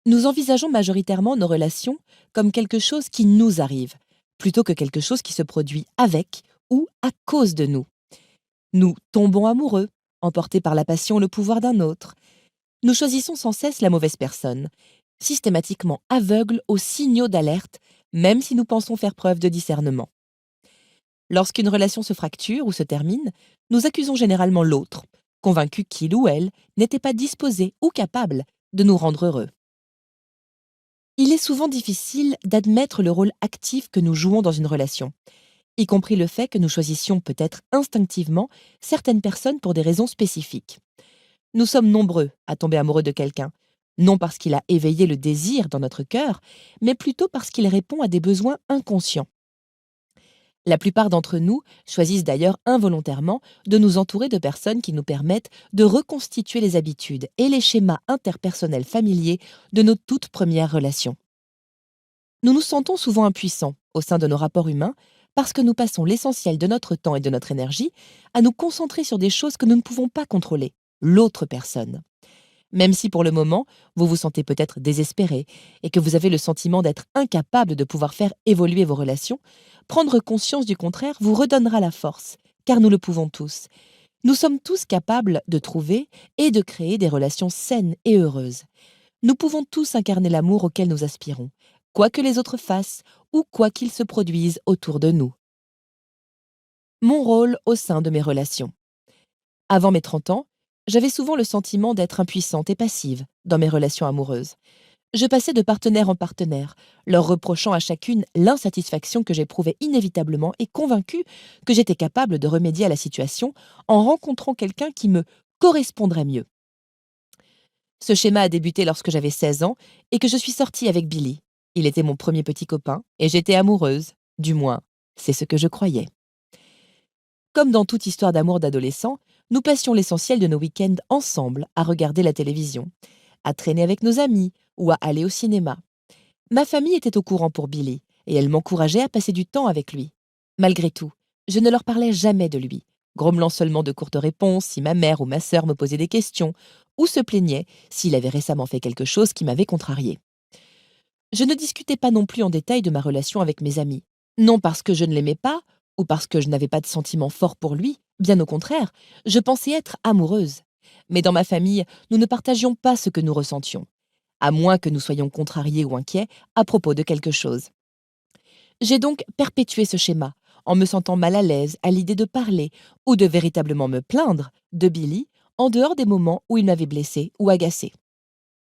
Nous envisageons majoritairement nos relations comme quelque chose qui nous arrive, plutôt que quelque chose qui se produit avec ou à cause de nous. Nous tombons amoureux, emportés par la passion ou le pouvoir d'un autre. Nous choisissons sans cesse la mauvaise personne, systématiquement aveugles aux signaux d'alerte, même si nous pensons faire preuve de discernement. Lorsqu'une relation se fracture ou se termine, nous accusons généralement l'autre, convaincus qu'il ou elle n'était pas disposé ou capable de nous rendre heureux. Il est souvent difficile d'admettre le rôle actif que nous jouons dans une relation, y compris le fait que nous choisissions peut-être instinctivement certaines personnes pour des raisons spécifiques. Nous sommes nombreux à tomber amoureux de quelqu'un, non parce qu'il a éveillé le désir dans notre cœur, mais plutôt parce qu'il répond à des besoins inconscients. La plupart d'entre nous choisissent d'ailleurs involontairement de nous entourer de personnes qui nous permettent de reconstituer les habitudes et les schémas interpersonnels familiers de nos toutes premières relations. Nous nous sentons souvent impuissants au sein de nos rapports humains parce que nous passons l'essentiel de notre temps et de notre énergie à nous concentrer sur des choses que nous ne pouvons pas contrôler, l'autre personne. Même si pour le moment, vous vous sentez peut-être désespéré et que vous avez le sentiment d'être incapable de pouvoir faire évoluer vos relations, prendre conscience du contraire vous redonnera la force, car nous le pouvons tous. Nous sommes tous capables de trouver et de créer des relations saines et heureuses. Nous pouvons tous incarner l'amour auquel nous aspirons, quoi que les autres fassent ou quoi qu'il se produise autour de nous. Mon rôle au sein de mes relations. Avant mes 30 ans, j'avais souvent le sentiment d'être impuissante et passive dans mes relations amoureuses. Je passais de partenaire en partenaire, leur reprochant à chacune l'insatisfaction que j'éprouvais inévitablement et convaincue que j'étais capable de remédier à la situation en rencontrant quelqu'un qui me correspondrait mieux. Ce schéma a débuté lorsque j'avais 16 ans et que je suis sortie avec Billy. Il était mon premier petit copain et j'étais amoureuse. Du moins, c'est ce que je croyais. Comme dans toute histoire d'amour d'adolescent, nous passions l'essentiel de nos week-ends ensemble à regarder la télévision, à traîner avec nos amis ou à aller au cinéma. Ma famille était au courant pour Billy et elle m'encourageait à passer du temps avec lui. Malgré tout, je ne leur parlais jamais de lui, grommelant seulement de courtes réponses si ma mère ou ma sœur me posaient des questions ou se plaignaient s'il avait récemment fait quelque chose qui m'avait contrariée. Je ne discutais pas non plus en détail de ma relation avec mes amis. Non parce que je ne l'aimais pas ou parce que je n'avais pas de sentiments forts pour lui, bien au contraire, je pensais être amoureuse. Mais dans ma famille, nous ne partagions pas ce que nous ressentions, à moins que nous soyons contrariés ou inquiets à propos de quelque chose. J'ai donc perpétué ce schéma, en me sentant mal à l'aise à l'idée de parler ou de véritablement me plaindre de Billy en dehors des moments où il m'avait blessée ou agacée.